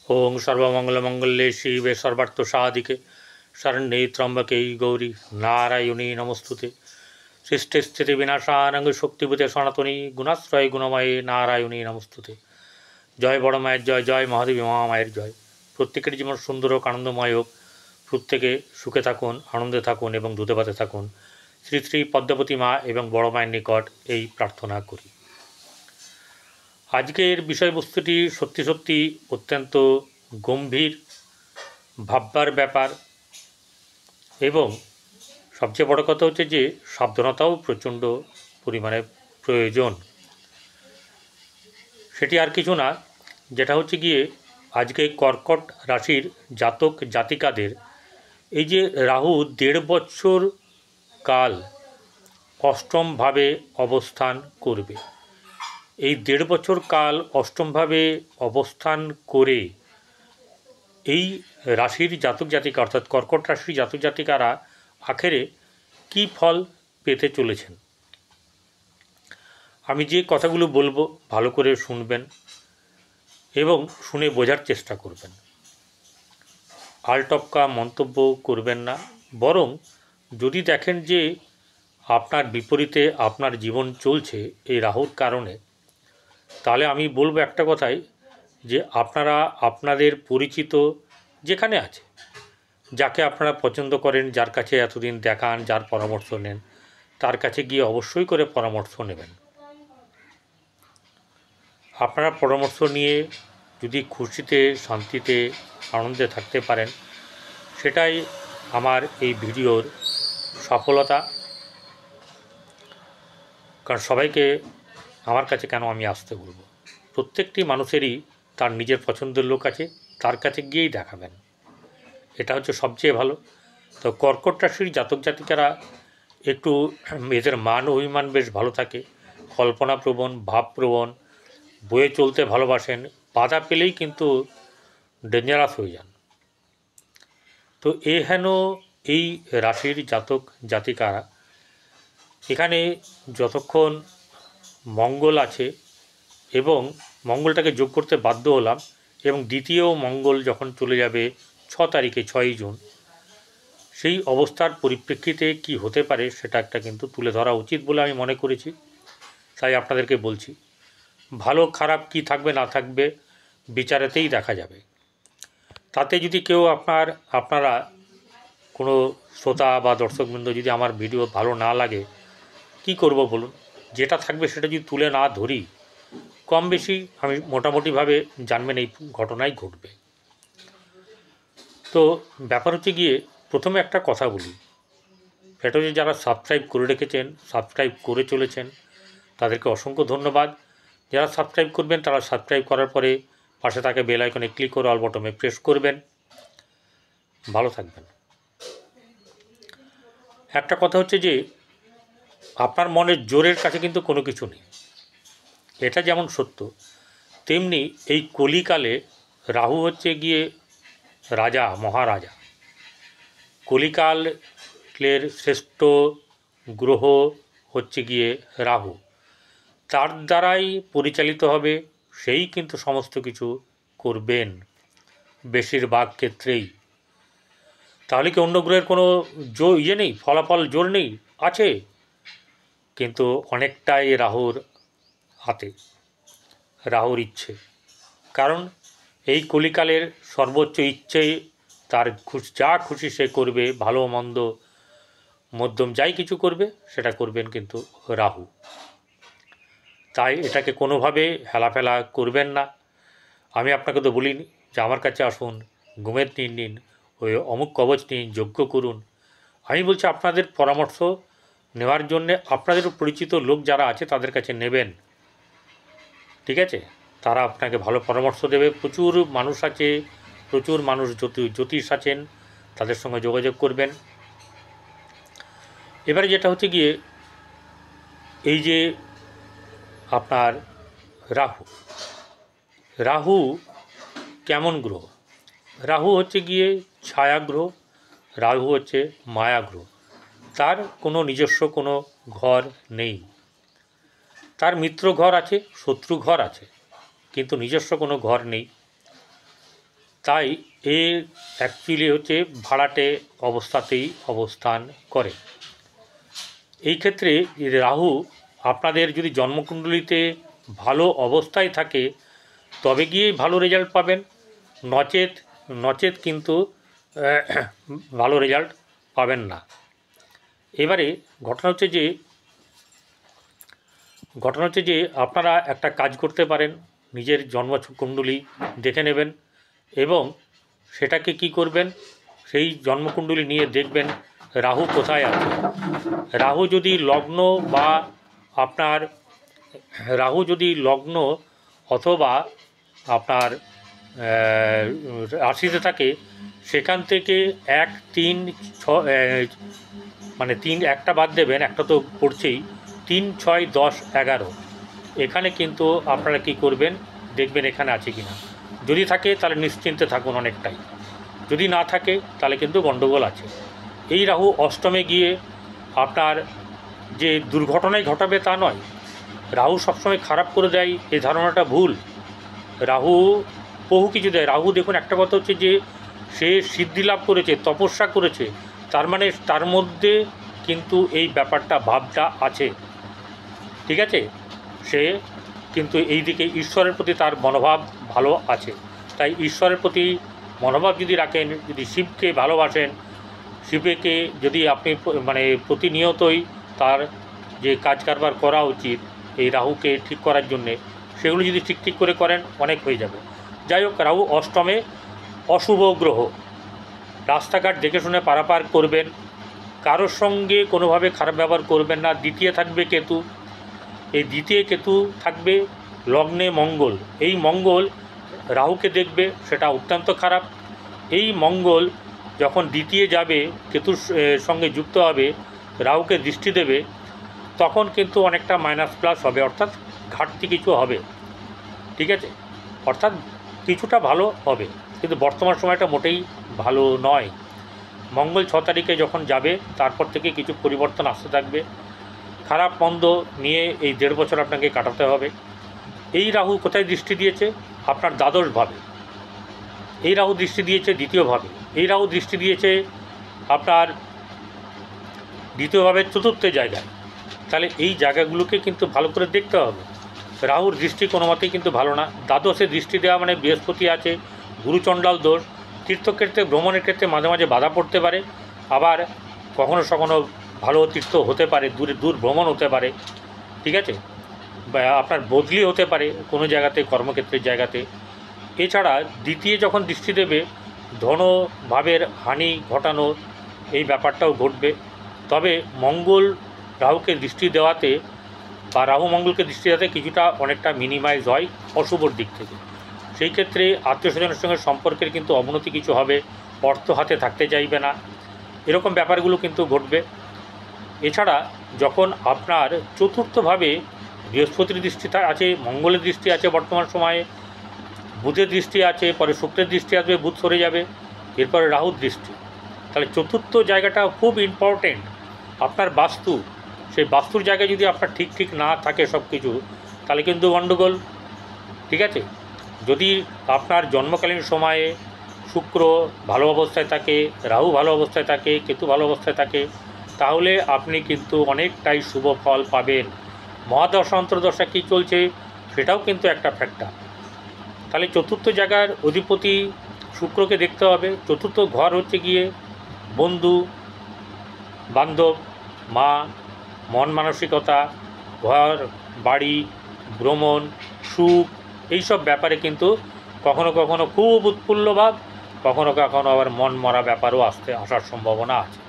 ओं सर्वमंगलमंगल्ये शिवे सर्वार्थसाधिके शरण्ये त्र्यंबके गौरी नारायणी नमस्तुते। सृष्टि विनाशानंग शक्तिभूते सनातनी गुणाश्रय गुणमये नारायणी नमस्तुते। जय बड़ मायर जय, जय महादेवी महामायर जय। प्रत्येकेर जीवन सुंदर और आनंदमय होक, प्रत्येके सुखे थाकुन, आनंदे थाकुन एवं दूधे भाते थाकुन। श्री श्री पद्मावती मा एवं बड़ मायर निकट এই प्रार्थना करी। आजकेर विषयबस्तुटी सत्यि सत्यि अत्यंत गम्भीर भाबबार ব্যাপার এবং सबचेয়ে बड़ कथा হচ্ছে যে সাবধানতাও প্রচণ্ড পরিমাণে প্রয়োজন। সেটি আর কিছু না, যেটা হচ্ছে গিয়ে আজকে কর্কট রাশির জাতক জাতিকাদের এই যে রাহু ১.৫ বছর কাল অষ্টমভাবে অবস্থান করবে। এই ১.৫ বছর কাল অষ্টমভাবে অবস্থান করে এই রাশির জাতক জাতিকা অর্থাৎ কর্কট রাশির জাতক জাতিকারা আখেরে কি ফল পেতে চলেছেন। আমি যে কথাগুলো বলবো ভালো করে শুনবেন এবং শুনে বোঝার চেষ্টা করবেন। আলটপকা মন্তব্য করবেন না, বরং যদি দেখেন যে আপনার বিপরীতে আপনার জীবন চলছে এই রাহুর কারণে, তাহলে আমি বলবো একটা কথাই যে আপনারা আপনাদের পরিচিত যেখানে আছে, যাকে আপনারা পছন্দ করেন, যার কাছে এতদিন দেখান, যার পরামর্শ নেন, তার কাছে গিয়ে অবশ্যই করে পরামর্শ নেবেন। আপনারা পরামর্শ নিয়ে যদি খুশিতে শান্তিতে আনন্দে থাকতে পারেন, সেটাই আমার এই ভিডিওর সফলতা। কারণ সবাইকে আমার কাছে কেন আমি আসতে বলবো, প্রত্যেকটি মানুষেরই তার নিজের পছন্দের লোক আছে, তার কাছে গিয়েই দেখাবেন, এটা হচ্ছে সবচেয়ে ভালো। তো কর্কট রাশির জাতক জাতিকারা একটু এদের মান অভিমান বেশ ভালো থাকে, কল্পনাপ্রবণ ভাবপ্রবণ, বয়ে চলতে ভালোবাসেন, বাধা পেলেই কিন্তু ডেঞ্জারাস হয়ে যান। তো হেন এই রাশির জাতক জাতিকারা এখানে যতক্ষণ মঙ্গল আছে এবং মঙ্গলটাকে যোগ করতে বাধ্য হলাম, এবং দ্বিতীয় মঙ্গল যখন চলে যাবে 6 তারিখে 6ই জুন, সেই অবস্থার পরিপ্রেক্ষিতে কি হতে পারে সেটা একটা কিন্তু তুলে ধরা উচিত বলে আমি মনে করেছি, তাই আপনাদেরকে বলছি। ভালো খারাপ কি থাকবে না থাকবে বিচারেতেই দেখা যাবে। তাতে যদি কেউ আপনারা কোনো শ্রোতা বা দর্শকবৃন্দ যদি আমার ভিডিও ভালো না লাগে, কি করব বলুন? যেটা থাকবে সেটা যদি তুলে না ধরি, কম বেশি আমি মোটামুটিভাবে জানবেন এই ঘটনাই ঘটবে। তো ব্যাপার হচ্ছে গিয়ে প্রথমে একটা কথা বলি, সেটা হচ্ছে যারা সাবস্ক্রাইব করে রেখেছেন, সাবস্ক্রাইব করে চলেছেন, তাদেরকে অসংখ্য ধন্যবাদ। যারা সাবস্ক্রাইব করবেন তারা সাবস্ক্রাইব করার পরে পাশে থাকা বেল আইকনে ক্লিক করে অল বটমে প্রেস করবেন। ভালো থাকবেন। একটা কথা হচ্ছে যে আপনার মনের জোরের কাছে কিন্তু কোনো কিছু নেই, এটা যেমন সত্য, তেমনি এই কলিকালে রাহু হচ্ছে গিয়ে রাজা, মহারাজা। কলিকালের শ্রেষ্ঠ গ্রহ হচ্ছে গিয়ে রাহু, তার দ্বারাই পরিচালিত হবে, সেই কিন্তু সমস্ত কিছু করবেন বেশিরভাগ ক্ষেত্রেই। তাহলে কি অন্য গ্রহের কোনো নেই, ফলাফল জোর নেই? আছে, কিন্তু অনেকটাই রাহুর হাতে, রাহুর ইচ্ছে। কারণ এই কলিকালের সর্বোচ্চ ইচ্ছে, তার যা খুশি সে করবে, ভালো মন্দ মধ্যম যাই কিছু করবে সেটা করবেন কিন্তু রাহু। তাই এটাকে কোনোভাবে হেলাফেলা করবেন না। আমি আপনাকে তো বলিনি যে আমার কাছে আসুন, ঘুমের নিন, ওই অমুক কবচ নিন, যজ্ঞ করুন। আমি বলছি আপনাদের পরামর্শ নেওয়ার জন্যে আপনাদের পরিচিত লোক যারা আছে তাদের কাছে নেবেন, ঠিক আছে? তারা আপনাকে ভালো পরামর্শ দেবে। প্রচুর মানুষ আছে, প্রচুর মানুষ জ্যোতিষ আছেন, তাদের সঙ্গে যোগাযোগ করবেন। এবারে যেটা হচ্ছে গিয়ে এই যে আপনার রাহু কেমন গ্রহ? রাহু হচ্ছে গিয়ে ছায়া গ্রহ, রাহু হচ্ছে মায়া গ্রহ। তার কোনো নিজস্ব কোনো ঘর নেই, তার মিত্র ঘর আছে, শত্রু ঘর আছে, কিন্তু নিজস্ব কোনো ঘর নেই। তাই এ অ্যাকচুয়ালি হচ্ছে ভাড়াটে অবস্থাতেই অবস্থান করে। এই ক্ষেত্রে রাহু আপনাদের যদি জন্মকুণ্ডলিতে ভালো অবস্থায় থাকে তবে গিয়েই ভালো রেজাল্ট পাবেন, নচেত নচেত কিন্তু ভালো রেজাল্ট পাবেন না। এবারে ঘটনা হচ্ছে যে আপনারা একটা কাজ করতে পারেন, নিজের জন্মকুণ্ডলী দেখে নেবেন এবং সেটাকে কি করবেন, সেই জন্মকুণ্ডলী নিয়ে দেখবেন রাহু কোথায় আছে। রাহু যদি লগ্ন বা আপনার রাহু যদি লগ্ন অথবা আপনার রাশিতে থাকে, সেখান থেকে 1, 3, 6 মানে 3 একটা বাদ দেবেন, একটা তো পড়ছেই, 3, 6, 10, 11 এখানে কিন্তু আপনারা কি করবেন দেখবেন এখানে আছে কি না। যদি থাকে তাহলে নিশ্চিন্তে থাকুন অনেকটাই, যদি না থাকে তাহলে কিন্তু গণ্ডগোল আছে। এই রাহু অষ্টমে গিয়ে আপনার যে দুর্ঘটনাই ঘটাবে তা নয়, রাহু সবসময় খারাপ করে দেয় এই ধারণাটা ভুল। রাহু বহু কিছু দেয়। রাহু দেখুন, একটা কথা হচ্ছে যে সে সিদ্ধি লাভ করেছে, তপস্যা করেছে, তার মানে তার মধ্যে কিন্তু এই ব্যাপারটা ভাবটা আছে, ঠিক আছে। সে কিন্তু এই দিকে ঈশ্বরের প্রতি তার মনোভাব ভালো আছে। তাই ঈশ্বরের প্রতি মনোভাব যদি রাখেন, যদি শিবকে ভালোবাসেন, শিবকে যদি আপনি মানে প্রতিনিয়তই তার যে কাজ কারবার করা উচিত এই রাহুকে ঠিক করার জন্যে, সেগুলো যদি ঠিক করে করেন অনেক হয়ে যাবে। যাই হোক, রাহু অষ্টমে অশুভ গ্রহ, রাস্তাঘাট দেখে শুনে পারাপার করবেন, কারোর সঙ্গে কোনোভাবে খারাপ ব্যবহার করবেন না। দ্বিতীয় থাকবে কেতু, এই দ্বিতীয় কেতু থাকবে লগ্নে মঙ্গল, এই মঙ্গল রাহুকে দেখবে, সেটা অত্যন্ত খারাপ। এই মঙ্গল যখন দ্বিতীয় যাবে, কেতুর সঙ্গে যুক্ত হবে, রাহুকে দৃষ্টি দেবে, তখন কিন্তু অনেকটা মাইনাস প্লাস হবে, অর্থাৎ ঘাটতি কিছু হবে, ঠিক আছে। অর্থাৎ কিছুটা ভালো হবে, কিন্তু বর্তমান সময়টা মোটেই ভালো নয়। মঙ্গল 6 তারিখে যখন যাবে তারপর থেকে কিছু পরিবর্তন আসতে থাকবে। খারাপ মন্দ নিয়ে এই 1.5 বছর আপনাকে কাটাতে হবে। এই রাহু কোথায় দৃষ্টি দিয়েছে? আপনার দ্বাদশভাবে এই রাহু দৃষ্টি দিয়েছে, দ্বিতীয়ভাবে এই রাহু দৃষ্টি দিয়েছে আপনার দ্বিতীয়ভাবে চতুর্থ জায়গায়। তাহলে এই জায়গাগুলোকে কিন্তু ভালো করে দেখতে হবে। রাহুর দৃষ্টি কোনো মতেই কিন্তু ভালো না। দ্বাদশে দৃষ্টি দেওয়া মানে বৃহস্পতি আছে, গুরুচণ্ডাল দোষ, তীর্থক্ষেত্রে ভ্রমণের ক্ষেত্রে মাঝে মাঝে বাধা পড়তে পারে, আবার কখনো কখনো ভালো তীর্থ হতে পারে, দূর ভ্রমণ হতে পারে, ঠিক আছে, বা আপনার বদলি হতে পারে কোনো জায়গাতে, কর্মক্ষেত্রের জায়গাতে। এছাড়া দ্বিতীয় যখন দৃষ্টি দেবে, ধনভাবের হানি ঘটানো এই ব্যাপারটাও ঘটবে। তবে মঙ্গল রাহুকে দৃষ্টি দেওয়াতে বা রাহু মঙ্গলকে দৃষ্টি দেওয়াতে কিছুটা অনেকটা মিনিমাইজ হয় অশুভর দিক থেকে। সেই ক্ষেত্রে আত্মীয় স্বজনের সঙ্গে সম্পর্কের কিন্তু অবনতি কিছু হবে, অর্থ হাতে থাকতে চাইবে না, এরকম ব্যাপারগুলো কিন্তু ঘটবে। এছাড়া যখন আপনার চতুর্থভাবে বৃহস্পতির দৃষ্টি আছে, মঙ্গলের দৃষ্টি আছে, বর্তমান সময়ে বুধের দৃষ্টি আছে, পরে শুক্রের দৃষ্টি আসবে, বুধ সরে যাবে, এরপরে রাহুর দৃষ্টি। তাহলে চতুর্থ জায়গাটা খুব ইম্পর্টেন্ট। আপনার বাস্তু, সেই বাস্তুর জায়গায় যদি আপনার ঠিক না থাকে সব কিছু, তাহলে কিন্তু গণ্ডগোল, ঠিক আছে। যদি আপনার জন্মকালীন সময়ে শুক্র ভালো অবস্থায় থাকে, রাহু ভালো অবস্থায় থাকে, কেতু ভালো অবস্থায় থাকে, তাহলে আপনি কিন্তু অনেকটাই শুভ ফল পাবেন। মহাদশা অন্তর্দশা কী চলছে সেটাও কিন্তু একটা ফ্যাক্টর। তাহলে চতুর্থ জায়গার অধিপতি শুক্রকে দেখতে হবে। চতুর্থ ঘর হচ্ছে গিয়ে বন্ধু বান্ধব, মা, মন মানসিকতা, ঘর বাড়ি, ভ্রমণ, সুখ, এইসব ব্যাপারে কিন্তু কখনো কখনো খুব উৎফুল্ল ভাব, কখনো কখনো আবার মন মরা ব্যাপারও আসার সম্ভাবনা আছে।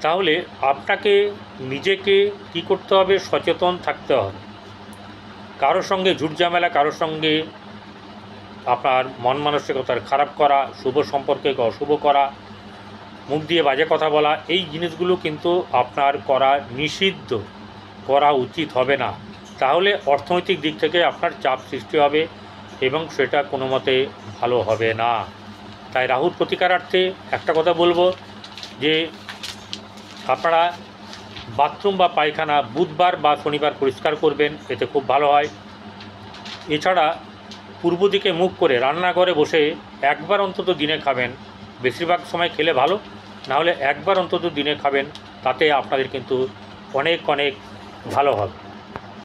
তাহলে আপনাকে নিজেকে কী করতে হবে? সচেতন থাকতে হবে। কারোর সঙ্গে ঝুটঝামেলা, কারোর সঙ্গে আপনার মন মানসিকতার খারাপ করা, শুভ সম্পর্কে অশুভ করা, মুখ দিয়ে বাজে কথা বলা, এই জিনিসগুলো কিন্তু আপনার করা নিষিদ্ধ, করা উচিত হবে না। তাহলে অর্থনৈতিক দিক থেকে আপনার চাপ সৃষ্টি হবে এবং সেটা কোনো মতে ভালো হবে না। তাই রাহুর প্রতিকারার্থে একটা কথা বলবো যে আপনারা বাথরুম বা পায়খানা বুধবার বা শনিবার পরিষ্কার করবেন, এতে খুব ভালো হয়। এছাড়া পূর্ব দিকে মুখ করে রান্নাঘরে বসে একবার অন্তত দিনে খাবেন। বেশিরভাগ সময় খেলে ভালো, নাহলে একবার অন্তত দিনে খাবেন, তাতে আপনাদের কিন্তু অনেক অনেক ভালো হবে।